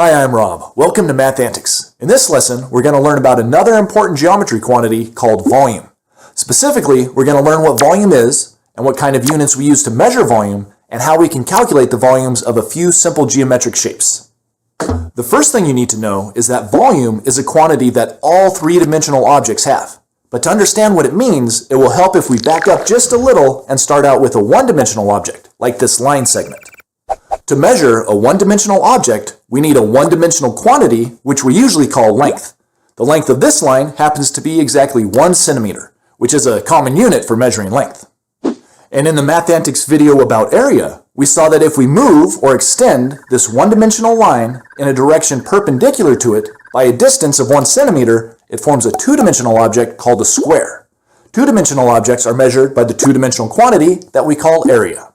Hi, I'm Rob. Welcome to Math Antics. In this lesson, we're going to learn about another important geometry quantity called volume. Specifically, we're going to learn what volume is and what kind of units we use to measure volume and how we can calculate the volumes of a few simple geometric shapes. The first thing you need to know is that volume is a quantity that all three-dimensional objects have. But to understand what it means, it will help if we back up just a little and start out with a one-dimensional object, like this line segment. To measure a one-dimensional object, we need a one-dimensional quantity, which we usually call length. The length of this line happens to be exactly 1 centimeter, which is a common unit for measuring length. And in the Math Antics video about area, we saw that if we move or extend this one-dimensional line in a direction perpendicular to it by a distance of 1 centimeter, it forms a two-dimensional object called a square. Two-dimensional objects are measured by the two-dimensional quantity that we call area.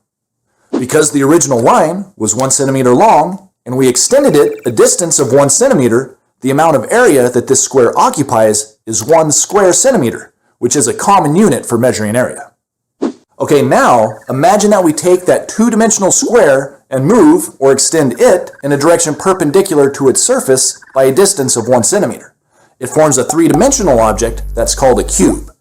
Because the original line was 1 centimeter long, and we extended it a distance of 1 centimeter, the amount of area that this square occupies is 1 square centimeter, which is a common unit for measuring area. Okay, now imagine that we take that two-dimensional square and move or extend it in a direction perpendicular to its surface by a distance of 1 centimeter. It forms a three-dimensional object that's called a cube.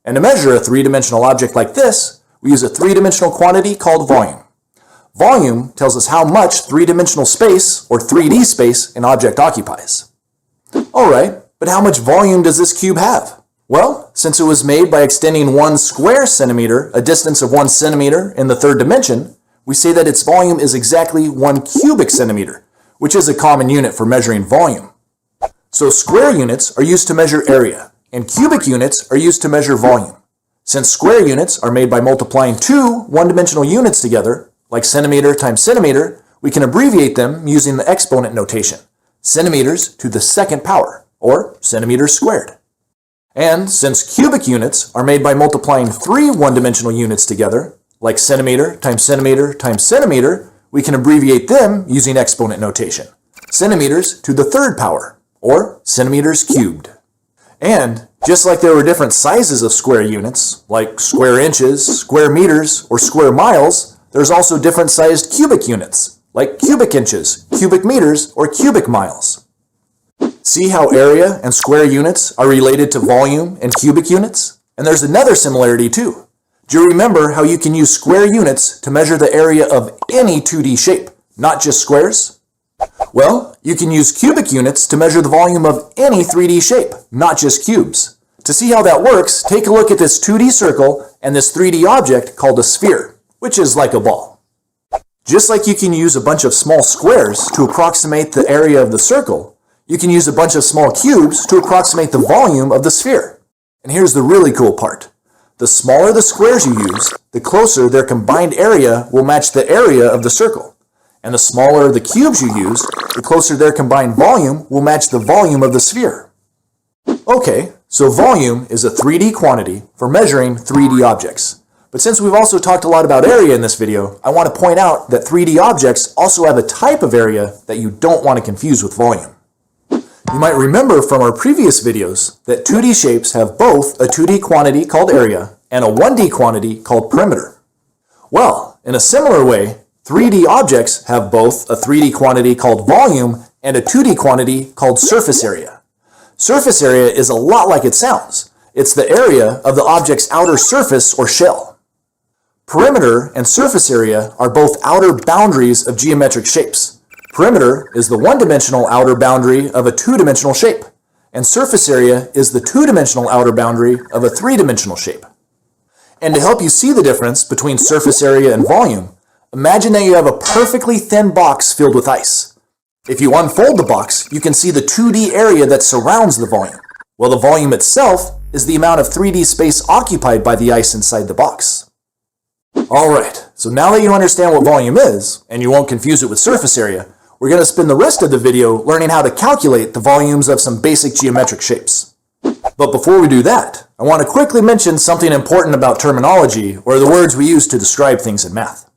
And to measure a three-dimensional object like this, we use a three-dimensional quantity called volume. Volume tells us how much three-dimensional space, or 3D space, an object occupies. Alright, but how much volume does this cube have? Well, since it was made by extending 1 square centimeter, a distance of 1 centimeter in the third dimension, we say that its volume is exactly 1 cubic centimeter, which is a common unit for measuring volume. So square units are used to measure area, and cubic units are used to measure volume. Since square units are made by multiplying two one-dimensional units together, like centimeter times centimeter, we can abbreviate them using the exponent notation, centimeters to the second power, or centimeters squared. And since cubic units are made by multiplying three one-dimensional units together, like centimeter times centimeter times centimeter, we can abbreviate them using exponent notation, centimeters to the third power, or centimeters cubed. And just like there were different sizes of square units, like square inches, square meters, or square miles, there's also different sized cubic units, like cubic inches, cubic meters, or cubic miles. See how area and square units are related to volume and cubic units? And there's another similarity too. Do you remember how you can use square units to measure the area of any 2D shape, not just squares? Well, you can use cubic units to measure the volume of any 3D shape, not just cubes. To see how that works, take a look at this 2D circle and this 3D object called a sphere, which is like a ball. Just like you can use a bunch of small squares to approximate the area of the circle, you can use a bunch of small cubes to approximate the volume of the sphere. And here's the really cool part. The smaller the squares you use, the closer their combined area will match the area of the circle. And the smaller the cubes you use, the closer their combined volume will match the volume of the sphere. Okay, so volume is a 3D quantity for measuring 3D objects. But since we've also talked a lot about area in this video, I want to point out that 3D objects also have a type of area that you don't want to confuse with volume. You might remember from our previous videos that 2D shapes have both a 2D quantity called area and a 1D quantity called perimeter. Well, in a similar way, 3D objects have both a 3D quantity called volume and a 2D quantity called surface area. Surface area is a lot like it sounds. It's the area of the object's outer surface or shell. Perimeter and surface area are both outer boundaries of geometric shapes. Perimeter is the one-dimensional outer boundary of a two-dimensional shape, and surface area is the two-dimensional outer boundary of a three-dimensional shape. And to help you see the difference between surface area and volume, imagine that you have a perfectly thin box filled with ice. If you unfold the box, you can see the 2D area that surrounds the volume, while the volume itself is the amount of 3D space occupied by the ice inside the box. Alright, so now that you understand what volume is, and you won't confuse it with surface area, we're going to spend the rest of the video learning how to calculate the volumes of some basic geometric shapes. But before we do that, I want to quickly mention something important about terminology, or the words we use to describe things in math.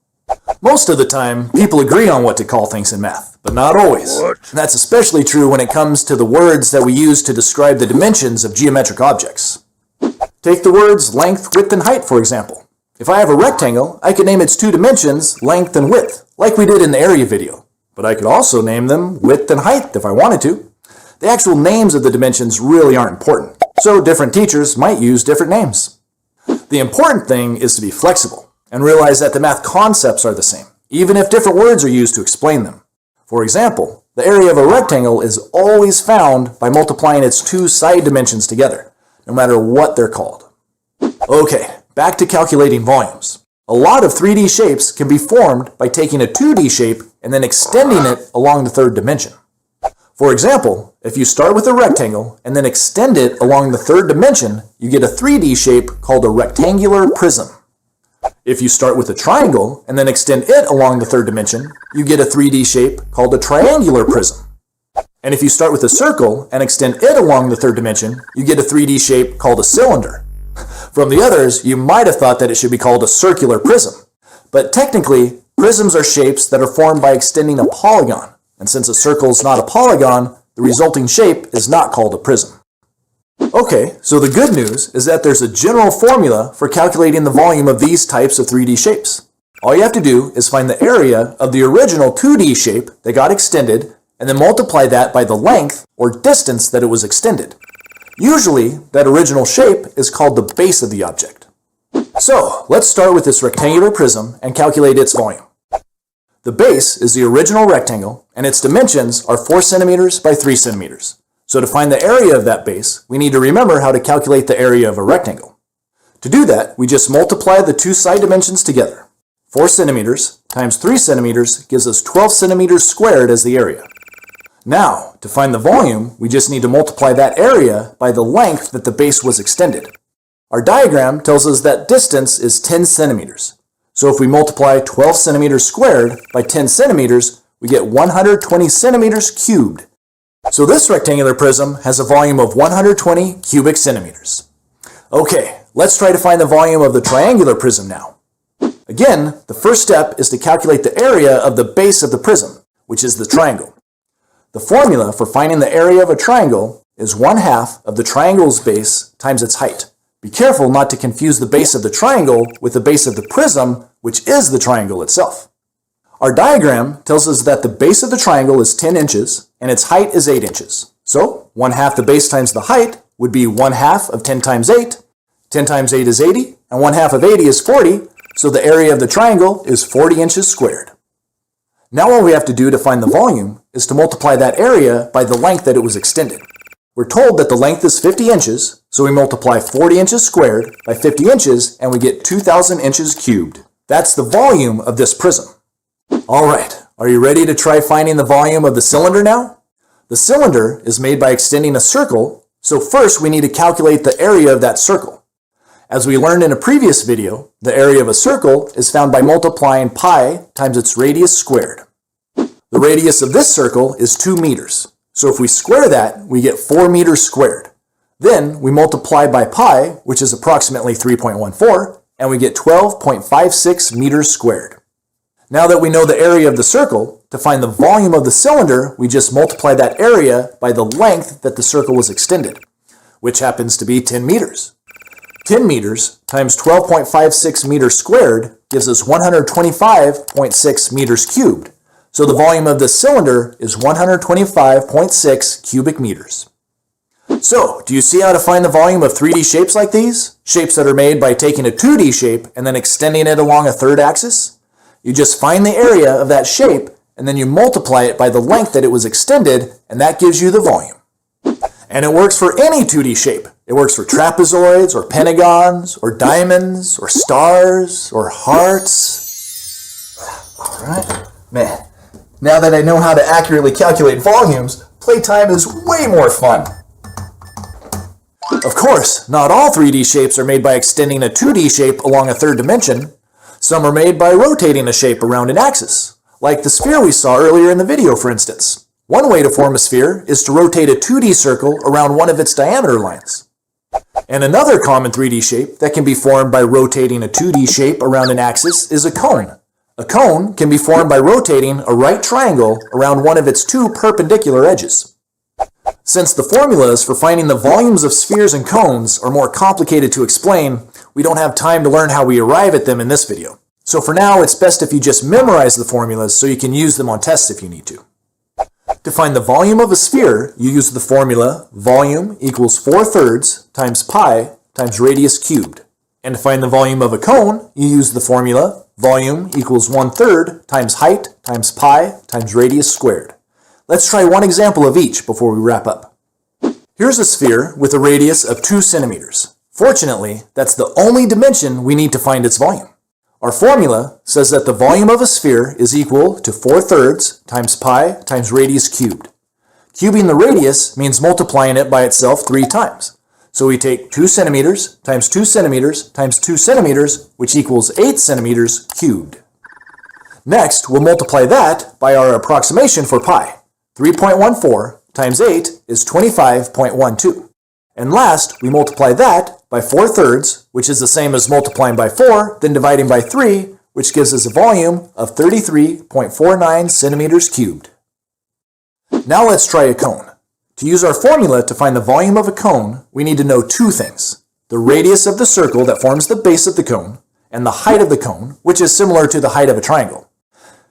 Most of the time, people agree on what to call things in math, but not always. And that's especially true when it comes to the words that we use to describe the dimensions of geometric objects. Take the words length, width, and height, for example. If I have a rectangle, I can name its two dimensions, length and width, like we did in the area video. but I could also name them width and height if I wanted to. The actual names of the dimensions really aren't important, so different teachers might use different names. The important thing is to be flexible and realize that the math concepts are the same, even if different words are used to explain them. For example, the area of a rectangle is always found by multiplying its two side dimensions together, no matter what they're called. Okay, back to calculating volumes. A lot of 3D shapes can be formed by taking a 2D shape and then extending it along the third dimension. For example, if you start with a rectangle and then extend it along the third dimension, you get a 3D shape called a rectangular prism. If you start with a triangle and then extend it along the third dimension, you get a 3D shape called a triangular prism. And if you start with a circle and extend it along the third dimension, you get a 3D shape called a cylinder. From the others, you might have thought that it should be called a circular prism. But technically, prisms are shapes that are formed by extending a polygon. And since a circle is not a polygon, the resulting shape is not called a prism. Okay, so the good news is that there's a general formula for calculating the volume of these types of 3D shapes. All you have to do is find the area of the original 2D shape that got extended and then multiply that by the length or distance that it was extended. Usually, that original shape is called the base of the object. So, let's start with this rectangular prism and calculate its volume. The base is the original rectangle, and its dimensions are 4 centimeters by 3 centimeters. So to find the area of that base, we need to remember how to calculate the area of a rectangle. To do that, we just multiply the two side dimensions together. 4 centimeters times 3 centimeters gives us 12 centimeters squared as the area. Now, to find the volume, we just need to multiply that area by the length that the base was extended. Our diagram tells us that distance is 10 centimeters. So if we multiply 12 centimeters squared by 10 centimeters, we get 120 centimeters cubed. So this rectangular prism has a volume of 120 cubic centimeters. Okay, let's try to find the volume of the triangular prism now. Again, the first step is to calculate the area of the base of the prism, which is the triangle. The formula for finding the area of a triangle is 1/2 of the triangle's base times its height. Be careful not to confuse the base of the triangle with the base of the prism, which is the triangle itself. Our diagram tells us that the base of the triangle is 10 inches and its height is 8 inches. So 1/2 the base times the height would be 1/2 of 10 times 8. 10 times 8 is 80, and 1/2 of 80 is 40, so the area of the triangle is 40 inches squared. Now all we have to do to find the volume is to multiply that area by the length that it was extended. We're told that the length is 50 inches, so we multiply 40 inches squared by 50 inches and we get 2,000 inches cubed. That's the volume of this prism. All right, are you ready to try finding the volume of the cylinder now? The cylinder is made by extending a circle, so first we need to calculate the area of that circle. As we learned in a previous video, the area of a circle is found by multiplying pi times its radius squared. The radius of this circle is 2 meters. So if we square that, we get 4 meters squared. Then we multiply by pi, which is approximately 3.14, and we get 12.56 meters squared. Now that we know the area of the circle, to find the volume of the cylinder, we just multiply that area by the length that the circle was extended, which happens to be 10 meters. 10 meters times 12.56 meters squared gives us 125.6 meters cubed. So the volume of this cylinder is 125.6 cubic meters. So, do you see how to find the volume of 3D shapes like these? Shapes that are made by taking a 2D shape and then extending it along a third axis? You just find the area of that shape and then you multiply it by the length that it was extended, and that gives you the volume. And it works for any 2D shape. It works for trapezoids or pentagons or diamonds or stars or hearts. All right, man. Now that I know how to accurately calculate volumes, playtime is way more fun. Of course, not all 3D shapes are made by extending a 2D shape along a third dimension. Some are made by rotating a shape around an axis, like the sphere we saw earlier in the video, for instance. One way to form a sphere is to rotate a 2D circle around one of its diameter lines. And another common 3D shape that can be formed by rotating a 2D shape around an axis is a cone. A cone can be formed by rotating a right triangle around one of its two perpendicular edges. Since the formulas for finding the volumes of spheres and cones are more complicated to explain, we don't have time to learn how we arrive at them in this video. So for now, it's best if you just memorize the formulas so you can use them on tests if you need to. To find the volume of a sphere, you use the formula volume equals 4/3 times pi times radius cubed. And to find the volume of a cone, you use the formula volume equals 1/3 times height times pi times radius squared. Let's try one example of each before we wrap up. Here's a sphere with a radius of 2 centimeters. Fortunately, that's the only dimension we need to find its volume. Our formula says that the volume of a sphere is equal to 4/3 times pi times radius cubed. Cubing the radius means multiplying it by itself 3 times. So we take 2 centimeters times 2 centimeters times 2 centimeters, which equals 8 centimeters cubed. Next, we'll multiply that by our approximation for pi. 3.14 times 8 is 25.12. And last, we multiply that by 4/3, which is the same as multiplying by 4, then dividing by 3, which gives us a volume of 33.49 centimeters cubed. Now let's try a cone. To use our formula to find the volume of a cone, we need to know 2 things: the radius of the circle that forms the base of the cone, and the height of the cone, which is similar to the height of a triangle.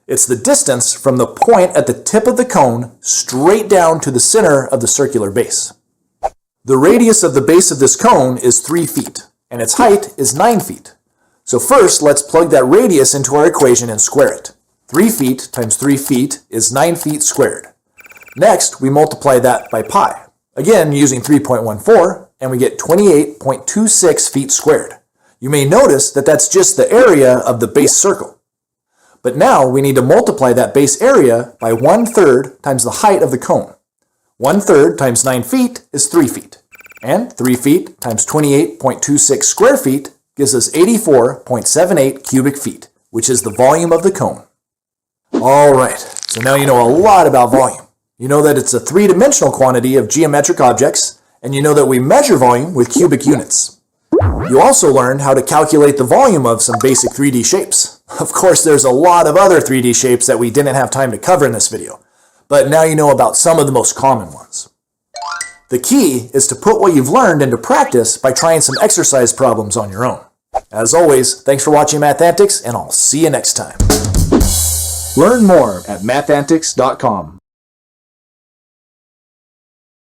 It's the distance from the point at the tip of the cone straight down to the center of the circular base. The radius of the base of this cone is 3 feet, and its height is 9 feet. So first, let's plug that radius into our equation and square it. 3 feet times 3 feet is 9 feet squared. Next, we multiply that by pi, again using 3.14, and we get 28.26 feet squared. You may notice that that's just the area of the base circle. But now we need to multiply that base area by 1/3 times the height of the cone. 1/3 times 9 feet is 3 feet, and 3 feet times 28.26 square feet gives us 84.78 cubic feet, which is the volume of the cone. All right, so now you know a lot about volume. You know that it's a 3-dimensional quantity of geometric objects, and you know that we measure volume with cubic units. You also learned how to calculate the volume of some basic 3D shapes. Of course, there's a lot of other 3D shapes that we didn't have time to cover in this video, but now you know about some of the most common ones. The key is to put what you've learned into practice by trying some exercise problems on your own. As always, thanks for watching Math Antics, and I'll see you next time. Learn more at mathantics.com.